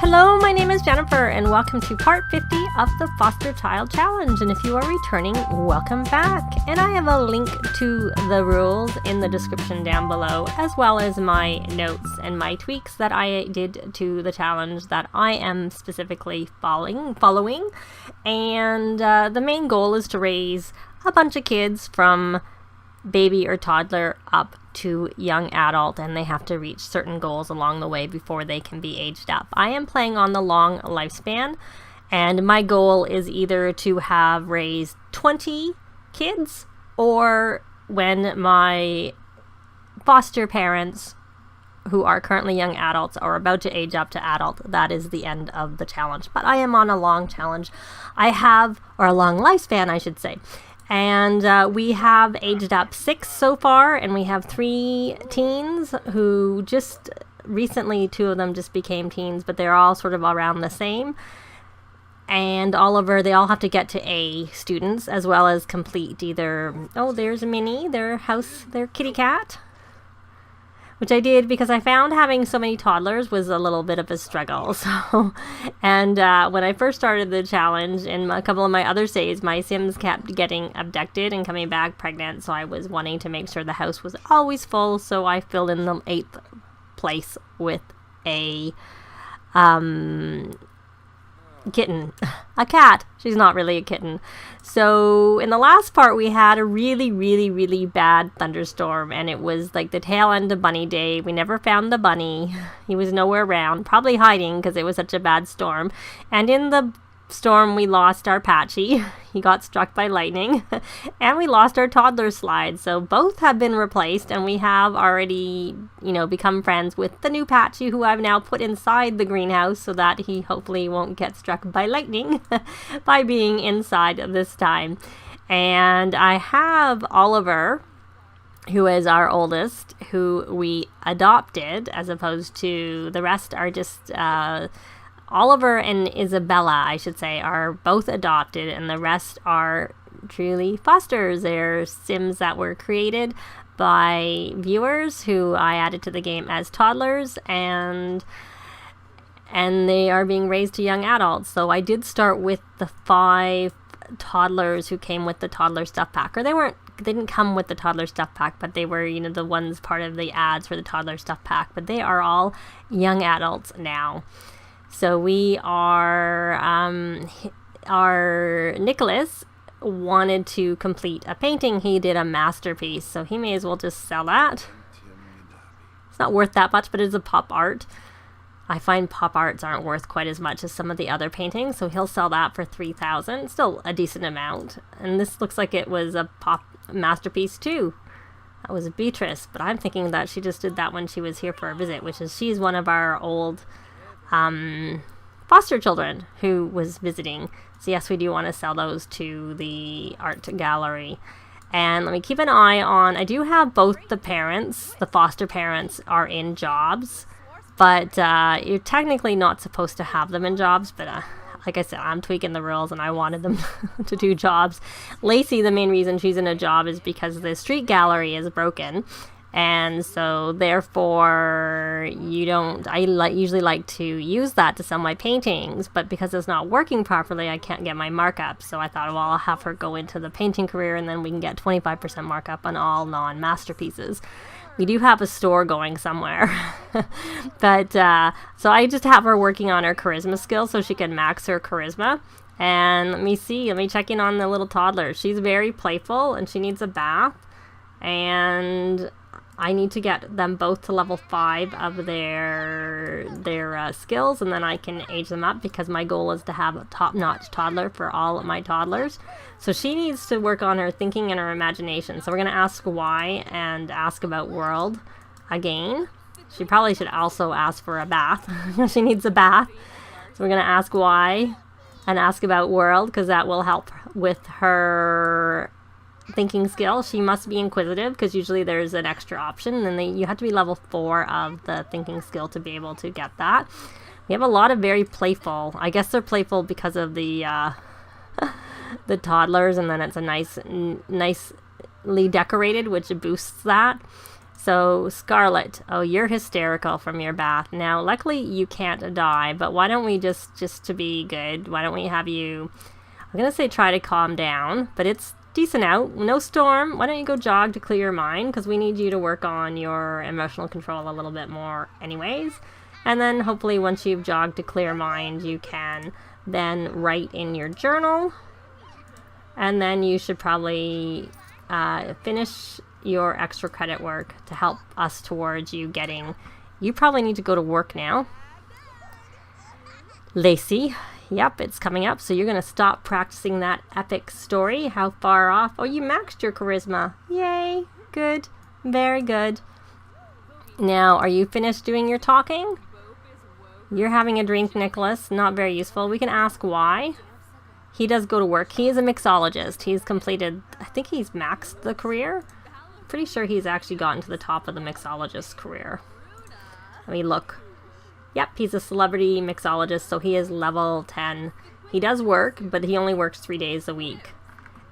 Hello, my name is Jennifer, and welcome to part 50 of the Foster Child Challenge. And if you are returning, welcome back. And I have a link to the rules in the description down below, as well as my notes and my tweaks that I did to the challenge that I am specifically following. And the main goal is to raise a bunch of kids from baby or toddler up to young adult, and they have to reach certain goals along the way before they can be aged up. I am playing on the long lifespan, and my goal is either to have raised 20 kids, or when my foster parents, who are currently young adults, are about to age up to adult, that is the end of the challenge. But I am on a long challenge. Or a long lifespan, I should say. And we have aged up 6 so far, and we have 3 teens who just recently, 2 of them just became teens, but they're all sort of around the same. And Oliver, they all have to get to A students, as well as complete either, there's Minnie, their kitty cat, which I did because I found having so many toddlers was a little bit of a struggle. And when I first started the challenge, in a couple of my other saves, my Sims kept getting abducted and coming back pregnant, so I was wanting to make sure the house was always full, so I filled in the 8th place with a kitten. A cat. She's not really a kitten. So in the last part we had a really bad thunderstorm, and it was like the tail end of Bunny Day. We never found the bunny. He was nowhere around, probably hiding because it was such a bad storm. And in the storm we lost our Patchy. He got struck by lightning. And we lost our toddler slide. So both have been replaced, and we have already, become friends with the new Patchy, who I've now put inside the greenhouse so that he hopefully won't get struck by lightning by being inside this time. And I have Oliver, who is our oldest, who we adopted, as opposed to the rest are just Oliver and Isabella, I should say, are both adopted, and the rest are truly fosters. They're Sims that were created by viewers who I added to the game as toddlers, and they are being raised to young adults. So I did start with the 5 toddlers who came with the toddler stuff pack, or they didn't come with the toddler stuff pack, but they were, the ones part of the ads for the toddler stuff pack, but they are all young adults now. So we are, our Nicholas wanted to complete a painting. He did a masterpiece, so he may as well just sell that. It's not worth that much, but it's a pop art. I find pop arts aren't worth quite as much as some of the other paintings, so he'll sell that for $3,000. Still a decent amount. And this looks like it was a pop masterpiece too. That was Beatrice, but I'm thinking that she just did that when she was here for a visit, she's one of our old foster children who was visiting. So yes, we do want to sell those to the art gallery. And let me keep an eye on, I do have both the foster parents are in jobs, but you're technically not supposed to have them in jobs, but like I said, I'm tweaking the rules and I wanted them to do jobs. Lacey, the main reason she's in a job is because the street gallery is broken. And so therefore I usually like to use that to sell my paintings, but because it's not working properly, I can't get my markup. So I thought, well, I'll have her go into the painting career, and then we can get 25% markup on all non-masterpieces. We do have a store going somewhere. But so I just have her working on her charisma skills so she can max her charisma. And let me check in on the little toddler. She's very playful and she needs a bath, and I need to get them both to level 5 of their skills, and then I can age them up, because my goal is to have a top-notch toddler for all of my toddlers. So she needs to work on her thinking and her imagination. So we're going to ask why and ask about world again. She probably should also ask for a bath. She needs a bath. So we're going to ask why and ask about world, because that will help with her thinking skill. She must be inquisitive, because usually there's an extra option, and then you have to be level 4 of the thinking skill to be able to get that. We have a lot of very playful, I guess they're playful because of the toddlers, and then it's a nicely decorated, which boosts that. So Scarlett, oh, you're hysterical from your bath. Now, luckily you can't die, but why don't we just to be good, why don't we have you, I'm going to say try to calm down, but it's decent out, no storm. Why don't you go jog to clear your mind, because we need you to work on your emotional control a little bit more anyways. And then hopefully once you've jogged to clear mind, you can then write in your journal. And then you should probably finish your extra credit work to help us towards you getting, you probably need to go to work now. Lacey, yep, it's coming up, so you're going to stop practicing that epic story. How far off? Oh, you maxed your charisma. Yay, good, very good. Now, are you finished doing your talking? You're having a drink, Nicholas, not very useful. We can ask why. He does go to work. He is a mixologist. He's completed, I think he's maxed the career. Pretty sure he's actually gotten to the top of the mixologist career. Let me look. Yep, he's a celebrity mixologist, so he is level 10. He does work, but he only works 3 days a week.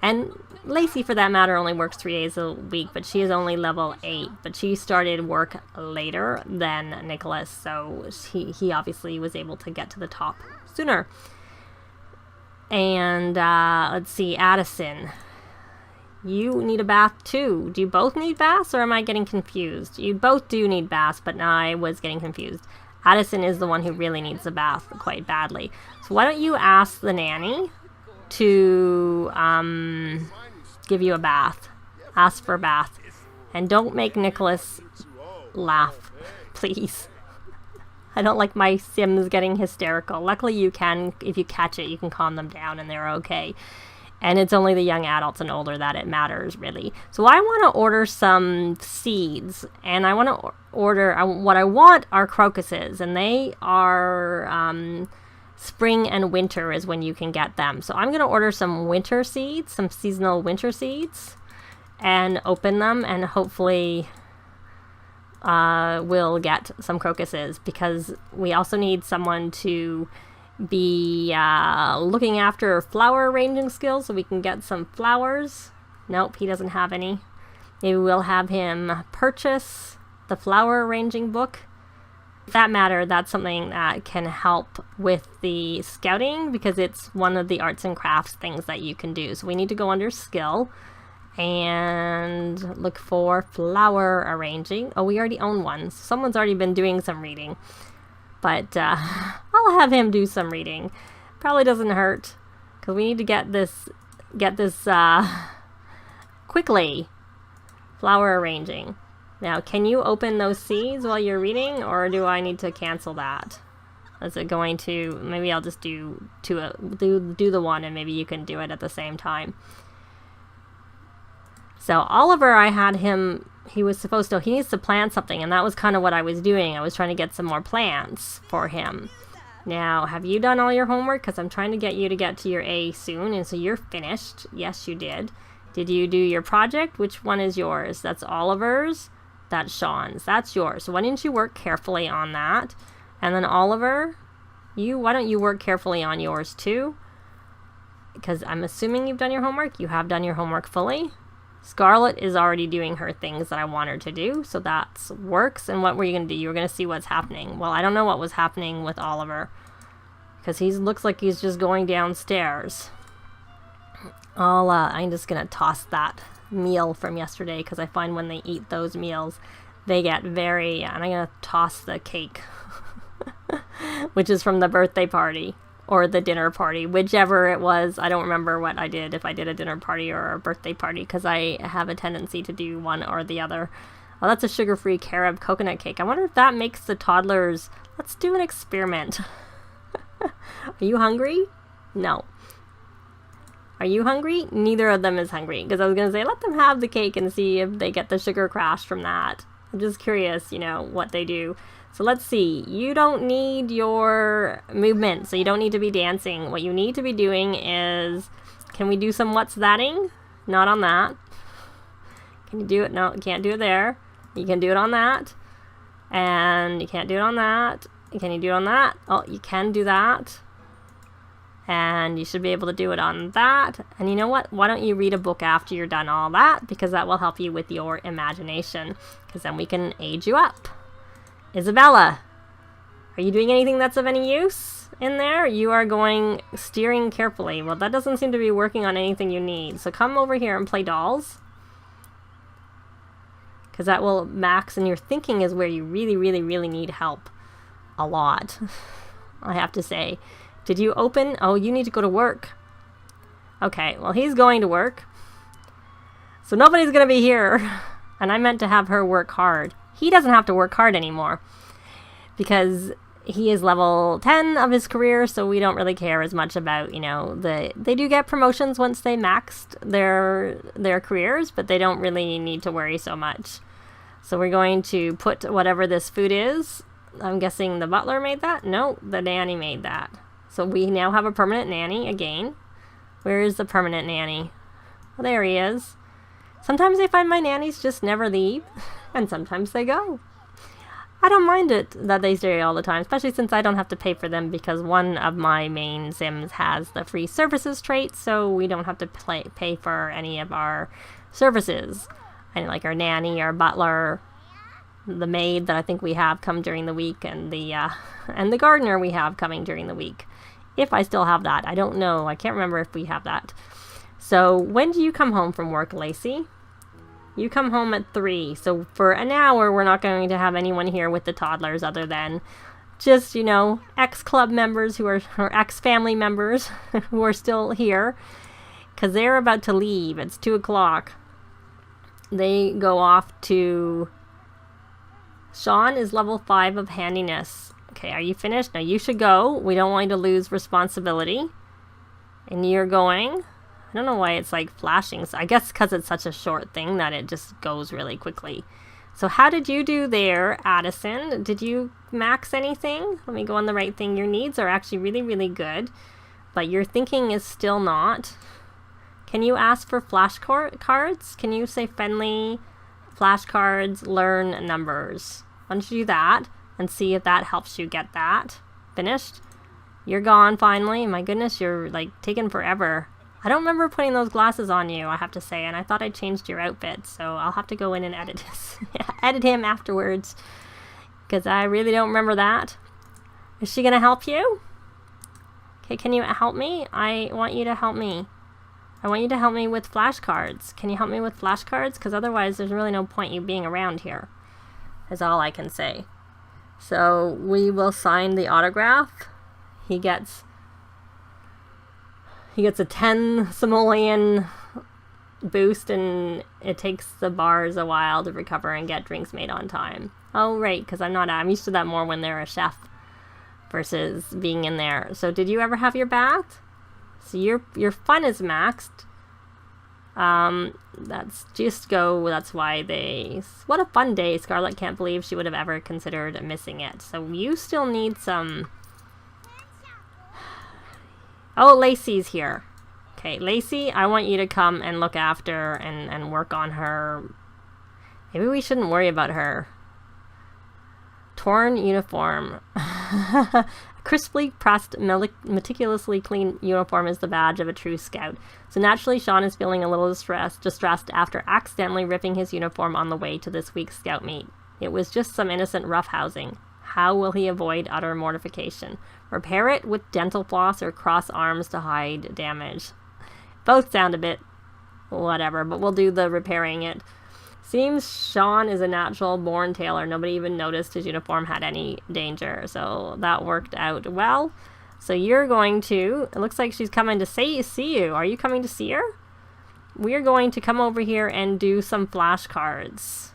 And Lacey, for that matter, only works 3 days a week, but she is only level 8. But she started work later than Nicholas, so he obviously was able to get to the top sooner. And let's see, Addison. You need a bath too. Do you both need baths, or am I getting confused? You both do need baths, but now I was getting confused. Addison is the one who really needs a bath quite badly. So why don't you ask the nanny to give you a bath. Ask for a bath. And don't make Nicholas laugh, please. I don't like my Sims getting hysterical. Luckily you can, if you catch it, you can calm them down and they're okay. And it's only the young adults and older that it matters, really. So I want to order some seeds, and I want to order, what I want are crocuses, and they are spring and winter is when you can get them. So I'm going to order some winter seeds, some seasonal winter seeds, and open them, and hopefully we'll get some crocuses, because we also need someone to be looking after flower arranging skills so we can get some flowers. Nope, he doesn't have any. Maybe we'll have him purchase the flower arranging book. For that matter, that's something that can help with the scouting, because it's one of the arts and crafts things that you can do. So we need to go under skill and look for flower arranging. Oh, we already own one. Someone's already been doing some reading. But I'll have him do some reading. Probably doesn't hurt, because we need to get this quickly. Flower arranging. Now, can you open those seeds while you're reading, or do I need to cancel that? Is it going to? Maybe I'll just do the one, and maybe you can do it at the same time. So Oliver, I had him. He was supposed to, he needs to plant something, and that was kind of what I was doing. I was trying to get some more plants for him. Now, have you done all your homework? Because I'm trying to get you to get to your A soon, and so you're finished. Yes, you did. Did you do your project? Which one is yours? That's Oliver's. That's Sean's. That's yours. So why didn't you work carefully on that? And then Oliver, why don't you work carefully on yours too? Because I'm assuming you've done your homework. You have done your homework fully. Scarlett is already doing her things that I want her to do, so that works. And what were you going to do? You were going to see what's happening. Well, I don't know what was happening with Oliver, because he looks like he's just going downstairs. I'm just going to toss that meal from yesterday, because I find when they eat those meals, they get very, and I'm going to toss the cake, which is from the birthday party. Or the dinner party, whichever it was. I don't remember what I did, if I did a dinner party or a birthday party, because I have a tendency to do one or the other. Oh, that's a sugar-free carob coconut cake. I wonder if that makes the toddlers... Let's do an experiment. Are you hungry? No. Are you hungry? Neither of them is hungry, because I was going to say, let them have the cake and see if they get the sugar crash from that. I'm just curious, what they do. So let's see, you don't need your movement, so you don't need to be dancing. What you need to be doing is, can we do some what's thatting? Not on that. Can you do it? No, you can't do it there. You can do it on that. And you can't do it on that. Can you do it on that? Oh, you can do that. And you should be able to do it on that. And you know what? Why don't you read a book after you're done all that? Because that will help you with your imagination. Because then we can age you up. Isabella, are you doing anything that's of any use in there? You are going steering carefully. Well, that doesn't seem to be working on anything you need. So come over here and play dolls. Because that will max, and your thinking is where you really, really, really need help. A lot, I have to say. Did you open? Oh, you need to go to work. Okay, well, he's going to work. So nobody's going to be here. And I meant to have her work hard. He doesn't have to work hard anymore. Because he is level 10 of his career, so we don't really care as much about, you know, they do get promotions once they maxed their careers, but they don't really need to worry so much. So we're going to put whatever this food is. I'm guessing the butler made that? No, the nanny made that. So we now have a permanent nanny again. Where is the permanent nanny? Well, there he is. Sometimes I find my nannies just never leave, and sometimes they go. I don't mind it that they stay all the time, especially since I don't have to pay for them because one of my main Sims has the free services trait, so we don't have to pay for any of our services. And like our nanny, our butler, the maid that I think we have come during the week, and the gardener we have coming during the week. If I still have that. I don't know. I can't remember if we have that. So when do you come home from work, Lacey? You come home at 3. So for an hour, we're not going to have anyone here with the toddlers other than just, you know, ex-club members who are, or ex-family members who are still here. Because they're about to leave. It's 2 o'clock. They go off to... Sean is level 5 of handiness. Okay, are you finished? Now you should go. We don't want you to lose responsibility. And you're going. I don't know why it's like flashing. So I guess because it's such a short thing that it just goes really quickly. So how did you do there, Addison? Did you max anything? Let me go on the right thing. Your needs are actually really, really good. But your thinking is still not. Can you ask for flashcards? Can you say friendly flashcards, learn numbers? Why don't you do that and see if that helps you get that finished? You're gone finally. My goodness, you're like taking forever. I don't remember putting those glasses on you, I have to say, and I thought I changed your outfit, so I'll have to go in and edit this. Edit him afterwards, because I really don't remember that. Is she going to help you? Okay, can you help me? I want you to help me. I want you to help me with flashcards. Can you help me with flashcards? Because otherwise there's really no point you being around here, is all I can say. So we will sign the autograph. He gets a 10 simoleon boost, and it takes the bars a while to recover and get drinks made on time. Oh, right, because I'm used to that more when they're a chef versus being in there. So did you ever have your bath? So your fun is maxed. That's just go. That's why what a fun day. Scarlett can't believe she would have ever considered missing it. So you still need some. Oh, Lacey's here. Okay, Lacey, I want you to come and look after and work on her. Maybe we shouldn't worry about her. Torn uniform. Crisply pressed, meticulously clean uniform is the badge of a true scout. So naturally, Sean is feeling a little distressed after accidentally ripping his uniform on the way to this week's scout meet. It was just some innocent roughhousing. How will he avoid utter mortification? Repair it with dental floss or cross arms to hide damage. Both sound a bit whatever, but we'll do the repairing it. Seems Sean is a natural born tailor. Nobody even noticed his uniform had any danger, so that worked out well. So you're going to, it looks like she's coming to see you. Are you coming to see her? We're going to come over here and do some flashcards.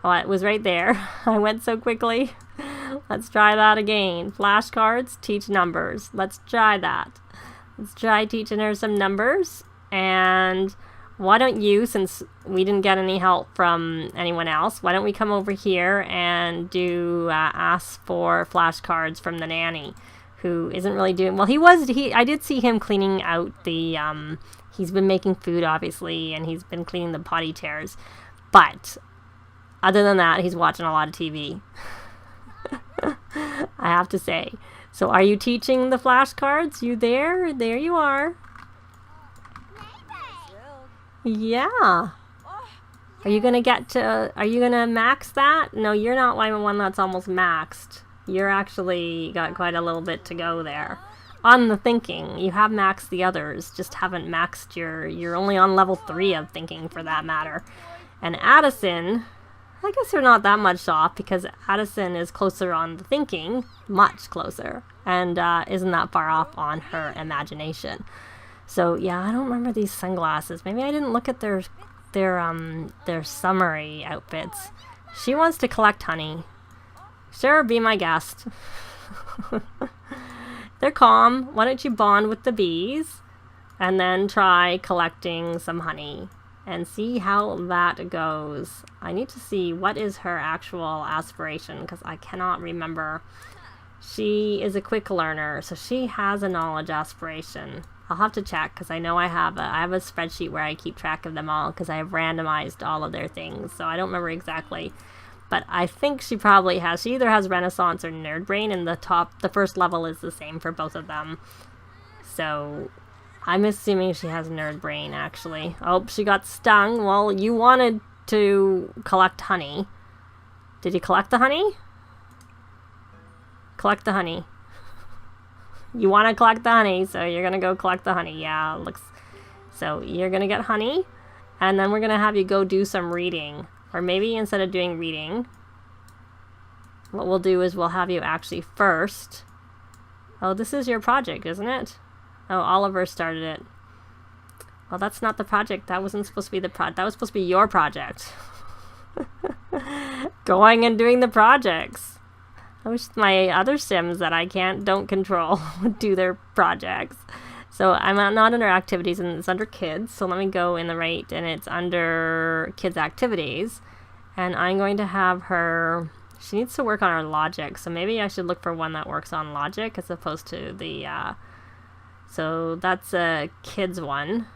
Oh, it was right there. I went so quickly. Let's try that again. Flashcards, teach numbers. Let's try that. Let's try teaching her some numbers. And why don't you, since we didn't get any help from anyone else, why don't we come over here and do ask for flashcards from the nanny, who isn't really doing well. I did see him cleaning out the he's been making food, obviously, and he's been cleaning the potty chairs, but other than that, he's watching a lot of TV. I have to say. So are you teaching the flashcards? You there? There you are. Yeah. Are you gonna are you gonna max that? No, you're not one that's almost maxed. You're actually got quite a little bit to go there. On the thinking, you have maxed the others, just haven't maxed you're only on level 3 of thinking for that matter. And Addison, I guess you're not that much off because Addison is closer on the thinking, much closer, and isn't that far off on her imagination. So yeah, I don't remember these sunglasses. Maybe I didn't look at their summary outfits. She wants to collect honey. Sure, be my guest. They're calm. Why don't you bond with the bees and then try collecting some honey and see how that goes. I need to see what is her actual aspiration because I cannot remember. She is a quick learner, so she has a knowledge aspiration. I'll have to check because I know I have a spreadsheet where I keep track of them all because I have randomized all of their things, so I don't remember exactly. But I think she probably has. She either has Renaissance or Nerd Brain, and the first level is the same for both of them. So I'm assuming she has Nerd Brain, actually. Oh, she got stung. Well, you wanted to collect honey. Did you collect the honey? Collect the honey. You want to collect the honey, so you're going to go collect the honey. Yeah, looks... So you're going to get honey, and then we're going to have you go do some reading. Or maybe instead of doing reading, what we'll do is we'll have you actually first... Oh, this is your project, isn't it? Oh, Oliver started it. Well, that's not the project. That wasn't supposed to be the project. That was supposed to be your project. Going and doing the projects. I wish my other Sims that I don't control would do their projects. So I'm not under activities and it's under kids. So let me go in the right and it's under kids activities. And I'm going to have her, she needs to work on her logic. So maybe I should look for one that works on logic as opposed to the, so that's a kids one.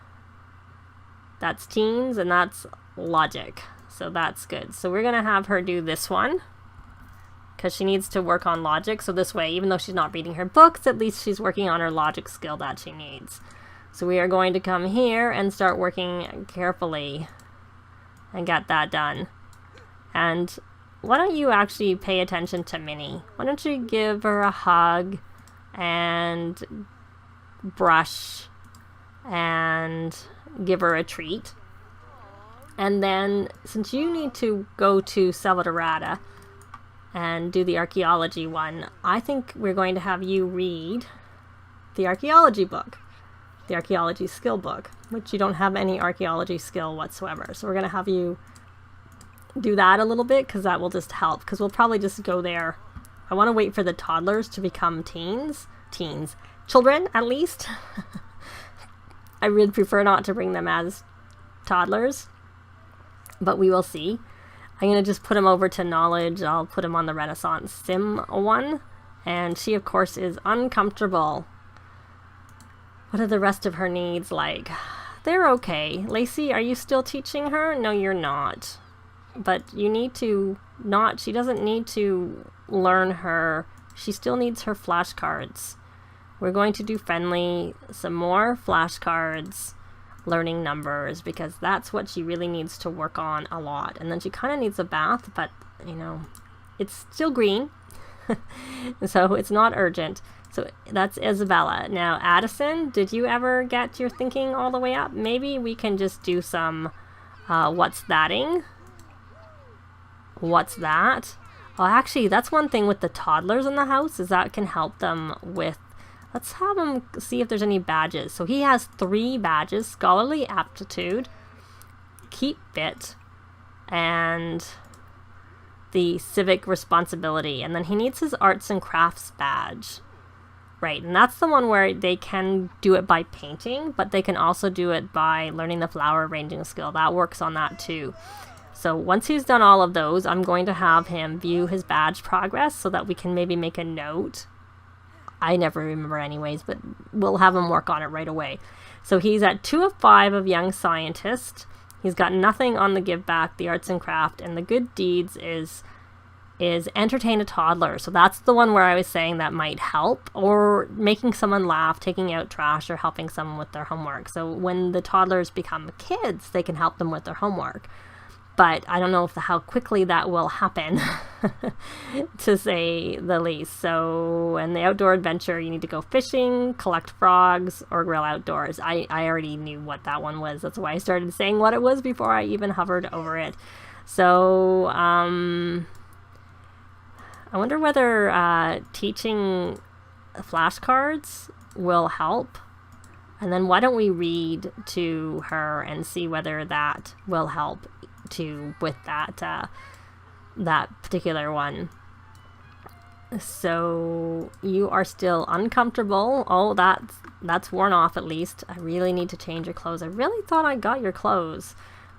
That's teens and that's logic. So that's good. So we're going to have her do this one. Because she needs to work on logic, so this way, even though she's not reading her books, at least she's working on her logic skill that she needs. So we are going to come here and start working carefully and get that done. And why don't you actually pay attention to Minnie? Why don't you give her a hug and brush and give her a treat? And then, since you need to go to Salvadorada and do the archaeology one, I think we're going to have you read the archaeology book, the archaeology skill book, which you don't have any archaeology skill whatsoever. So we're going to have you do that a little bit because that will just help, because we'll probably just go there. I want to wait for the toddlers to become children at least. I really prefer not to bring them as toddlers, but we will see. I'm going to just put him over to knowledge. I'll put him on the Renaissance Sim one. And she, of course, is uncomfortable. What are the rest of her needs like? They're okay. Lacey, are you still teaching her? No, you're not. But you need to not... She doesn't need to learn her... She still needs her flashcards. We're going to do friendly, some more flashcards, learning numbers, because that's what she really needs to work on a lot. And then she kind of needs a bath, but you know, it's still green. So it's not urgent. So that's Isabella. Now Addison, did you ever get your thinking all the way up? Maybe we can just do some what's thatting? What's that? Oh, actually, that's one thing with the toddlers in the house, is that can help them with... Let's have him see if there's any badges. So he has 3 badges: Scholarly Aptitude, Keep Fit, and the Civic Responsibility. And then he needs his Arts and Crafts badge. Right, and that's the one where they can do it by painting, but they can also do it by learning the flower arranging skill. That works on that too. So once he's done all of those, I'm going to have him view his badge progress so that we can maybe make a note. I never remember anyways, but we'll have him work on it right away. So he's at 2 of 5 of Young Scientist. He's got nothing on the Give Back, the Arts and Craft, and the Good Deeds is is entertain a toddler. So that's the one where I was saying that might help, or making someone laugh, taking out trash, or helping someone with their homework. So when the toddlers become kids, they can help them with their homework. But I don't know how quickly that will happen, to say the least. So in the outdoor adventure, you need to go fishing, collect frogs, or grill outdoors. I already knew what that one was. That's why I started saying what it was before I even hovered over it. So I wonder whether teaching flashcards will help. And then why don't we read to her and see whether that will help too with that particular one. So you are still uncomfortable. Oh, that's worn off at least. I really need to change your clothes. I really thought I got your clothes,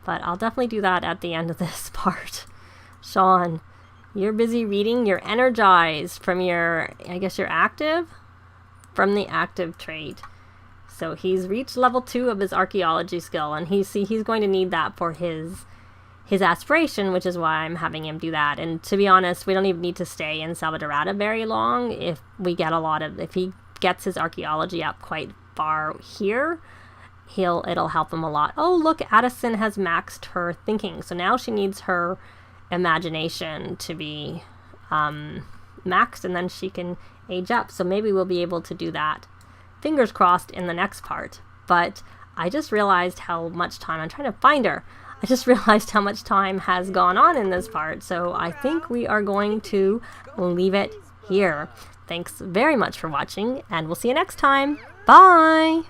but I'll definitely do that at the end of this part. Sean, you're busy reading. You're energized from your, I guess you're active, from the active trait. So he's reached level 2 of his archaeology skill, and he's going to need that for his aspiration, which is why I'm having him do that. And to be honest, we don't even need to stay in Salvadorada very long. If he gets his archaeology up quite far here, it'll help him a lot. Oh, look, Addison has maxed her thinking. So now she needs her imagination to be maxed, and then she can age up. So maybe we'll be able to do that, fingers crossed, in the next part. But I just realized how much time, I'm trying to find her. I just realized how much time has gone on in this part, so I think we are going to leave it here. Thanks very much for watching, and we'll see you next time. Bye!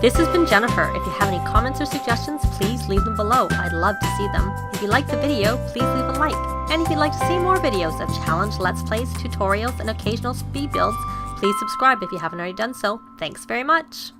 This has been Jennifer. If you have any comments or suggestions, please leave them below. I'd love to see them. If you liked the video, please leave a like. And if you'd like to see more videos of challenge, let's plays, tutorials, and occasional speed builds, please subscribe if you haven't already done so. Thanks very much!